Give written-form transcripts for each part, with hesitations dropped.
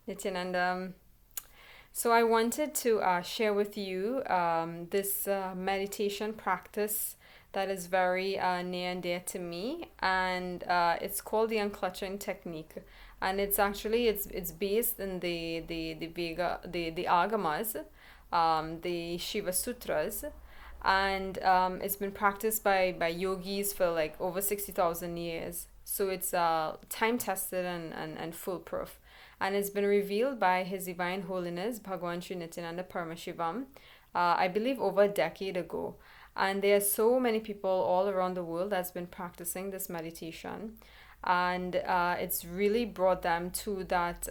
Nithyananda. So I wanted to share with you this meditation practice that is very near and dear to me, and it's called the Unclutching Technique, and it's based in the Agamas, the Shiva Sutras, and it's been practiced by yogis for like over 60,000 years. So it's time tested and foolproof. And it's been revealed by His Divine Holiness Bhagavan Sri Nithyananda Paramashivam, I believe over a decade ago. And there are so many people all around the world that's been practicing this meditation. And it's really brought them to that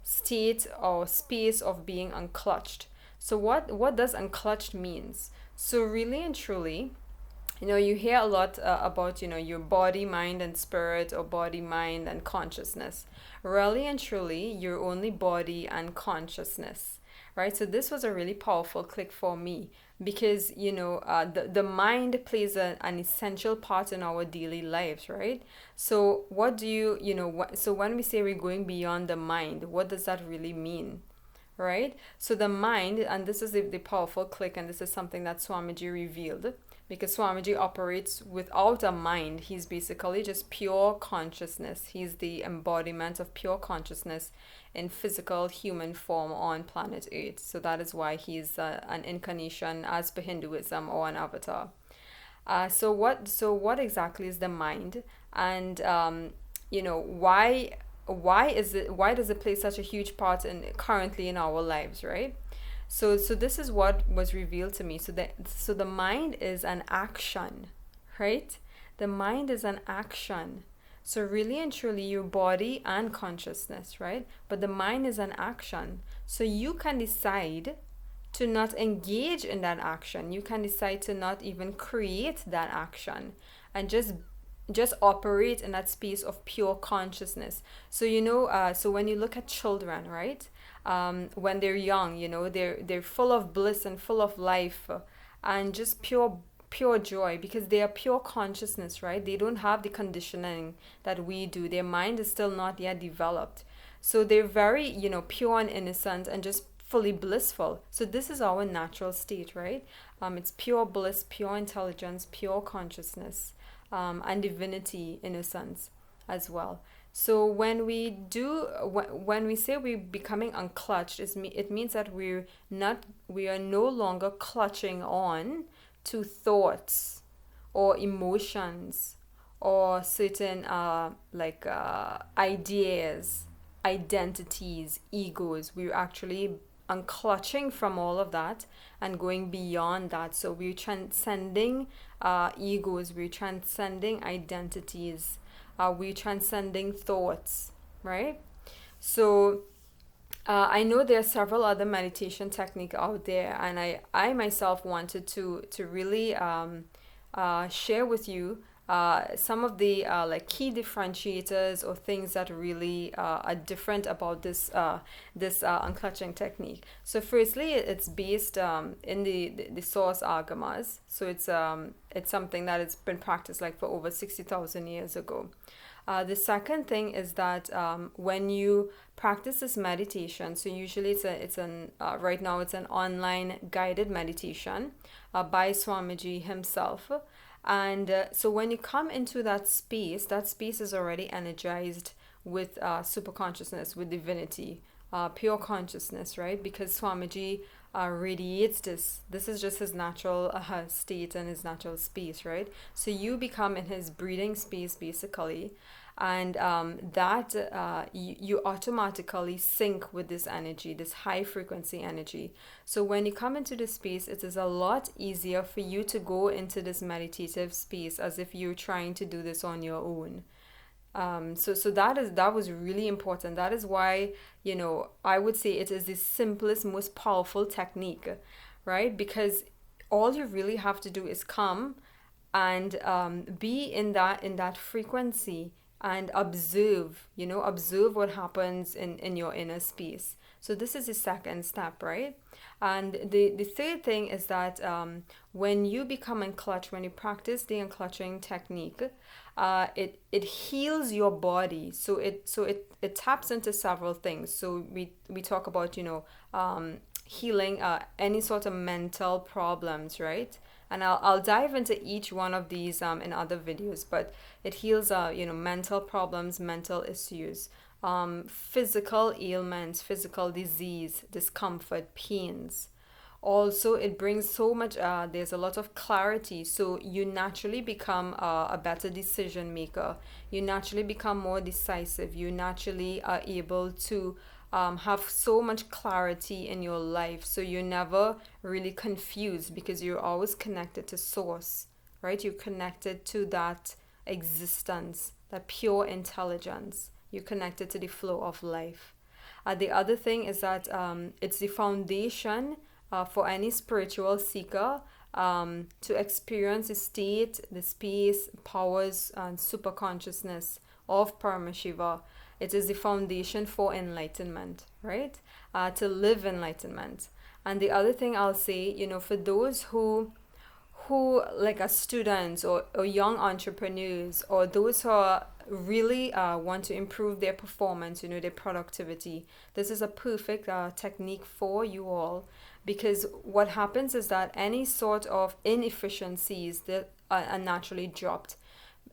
state or space of being unclutched. So what does unclutched means? So really and truly, you hear a lot about, your body, mind, and spirit, or body, mind, and consciousness. Really and truly, you're only body and consciousness, right? So this was a really powerful click for me because, the mind plays an essential part in our daily lives, right? So what do so when we say we're going beyond the mind, what does that really mean? Right? So the mind, and this is the powerful click, and this is something that Swamiji revealed, because Swamiji operates without a mind. He's basically just pure consciousness. He's the embodiment of pure consciousness in physical human form on planet Earth. So that is why he's an incarnation as per Hinduism, or an avatar. So what exactly is the mind, and why does it play such a huge part currently in our lives, right? So this is what was revealed to me. So the mind is an action, right? The mind is an action. So really and truly, your body and consciousness, right? But the mind is an action. So you can decide to not engage in that action. You can decide to not even create that action, and just operate in that space of pure consciousness. So so when you look at children, right, when they're young, they're full of bliss and full of life, and just pure joy, because they are pure consciousness, right? They don't have the conditioning that we do. Their mind is still not yet developed, so they're very pure and innocent and just fully blissful. So this is our natural state, right? It's pure bliss, pure intelligence, pure consciousness, and divinity, innocence as well. So when we say we're becoming unclutched, it means that we are no longer clutching on to thoughts or emotions or certain ideas, identities, egos. We're actually unclutching from all of that and going beyond that. So we're transcending egos, we're transcending identities, we're transcending thoughts, right? So I know there are several other meditation techniques out there, and I myself wanted to really share with you some of the key differentiators or things that really are different about this unclutching technique. So firstly, it's based in the source Agamas. So it's something that has been practiced like for over 60,000 years ago. The second thing is that when you practice this meditation, so usually right now it's an online guided meditation by Swamiji himself. And so when you come into that space is already energized with superconsciousness, with divinity, pure consciousness, right? Because Swamiji radiates this. This is just his natural state and his natural space, right? So you become in his breathing space, basically. And you automatically sync with this energy, this high frequency energy. So when you come into this space, it is a lot easier for you to go into this meditative space as if you're trying to do this on your own. So that was really important. That is why, I would say it is the simplest, most powerful technique, right? Because all you really have to do is come and be in that frequency. and observe, observe what happens in your inner space. So this is the second step, right? And the third thing is that when you become unclutched, when you practice the unclutching technique, it heals your body. So it taps into several things. So we talk about healing any sort of mental problems, right? And I'll dive into each one of these in other videos, but it heals mental problems, mental issues, physical ailments, physical disease, discomfort, pains. Also, it brings so much, there's a lot of clarity. So you naturally become a better decision maker. You naturally become more decisive. You naturally are able to have so much clarity in your life. So you're never really confused because you're always connected to source, right? You're connected to that existence, that pure intelligence. You're connected to the flow of life. The other thing is that it's the foundation for any spiritual seeker to experience the state, the space, powers, and superconsciousness of Paramashiva. It is the foundation for enlightenment, right? To live enlightenment. And the other thing I'll say, for those who like are students or young entrepreneurs, or those who are really want to improve their performance, their productivity, this is a perfect technique for you all, because what happens is that any sort of inefficiencies that are naturally dropped,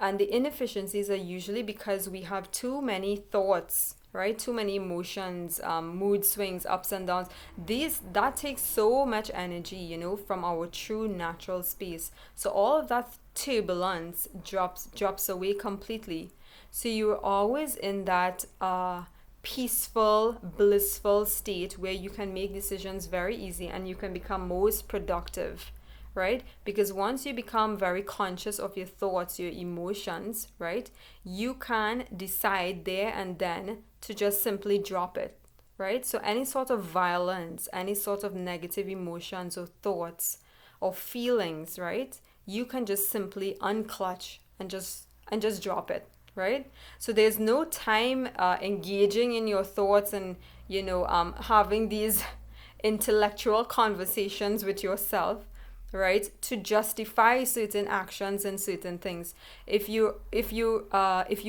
and the inefficiencies are usually because we have too many thoughts, right? Too many emotions, mood swings, ups and downs. That takes so much energy, from our true natural space. So all of that turbulence drops away completely. So you're always in that peaceful, blissful state where you can make decisions very easy and you can become most productive, right? Because once you become very conscious of your thoughts, your emotions, right, you can decide there and then to just simply drop it, right? So any sort of violence, any sort of negative emotions or thoughts or feelings, right, you can just simply unclutch and just drop it, right? So there's no time engaging in your thoughts and having these intellectual conversations with yourself, right, to justify certain actions and certain things. If you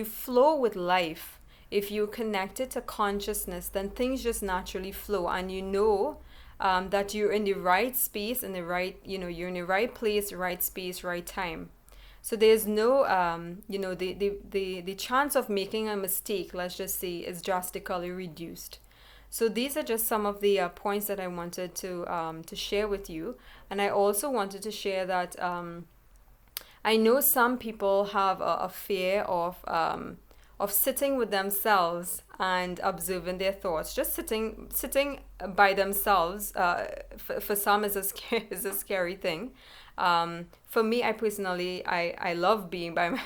flow with life, if you're connected to consciousness, then things just naturally flow, and that you're in the right space, in the right, you're in the right place, right space, right time. So there's no the chance of making a mistake, let's just say, is drastically reduced. So these are just some of the points that I wanted to share with you. And I also wanted to share that I know some people have a fear of sitting with themselves and observing their thoughts. Just sitting by themselves, for some is is a scary thing. For me, I personally, I love being by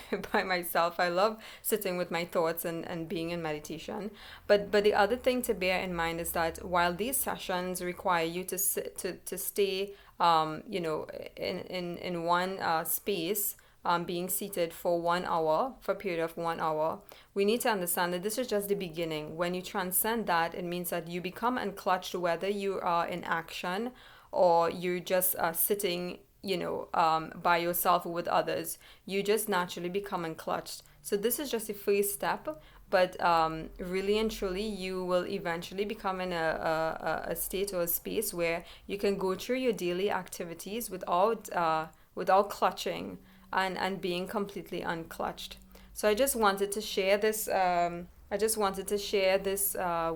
myself. I love sitting with my thoughts and being in meditation. But the other thing to bear in mind is that while these sessions require you to stay in one space, being seated for 1 hour, for a period of 1 hour, we need to understand that this is just the beginning. When you transcend that, it means that you become unclutched, whether you are in action or you're just sitting by yourself or with others. You just naturally become unclutched. So this is just the first step, but really and truly, you will eventually become in a state or a space where you can go through your daily activities without clutching and being completely unclutched. So I just wanted to share this.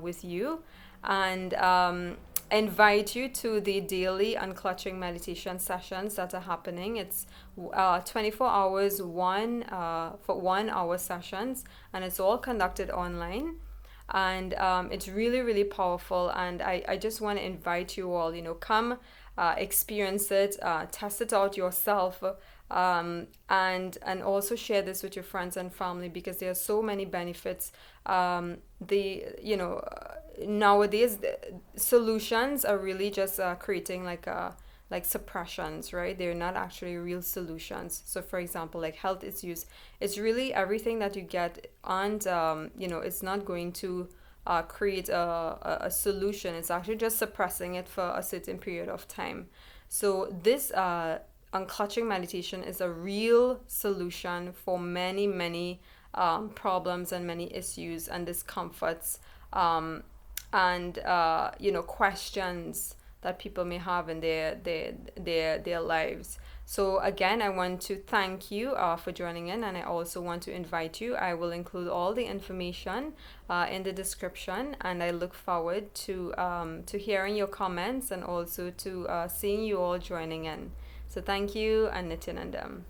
With you, and invite you to the daily unclutching meditation sessions that are happening. It's 24 hours, for 1 hour sessions, and it's all conducted online. And it's really, really powerful. And I just want to invite you all, come experience it, test it out yourself, and also share this with your friends and family, because there are so many benefits. Nowadays the solutions are really just creating like like suppressions, right? They're not actually real solutions. So for example, like health issues, it's really everything that you get, and it's not going to create a solution. It's actually just suppressing it for a certain period of time. So this unclutching meditation is a real solution for many, many problems and many issues and discomforts, and questions that people may have in their lives. So again, I want to thank you for joining in, and I also want to invite you. I will include all the information in the description, and I look forward to hearing your comments and also to seeing you all joining in. So thank you, and Nithyananda.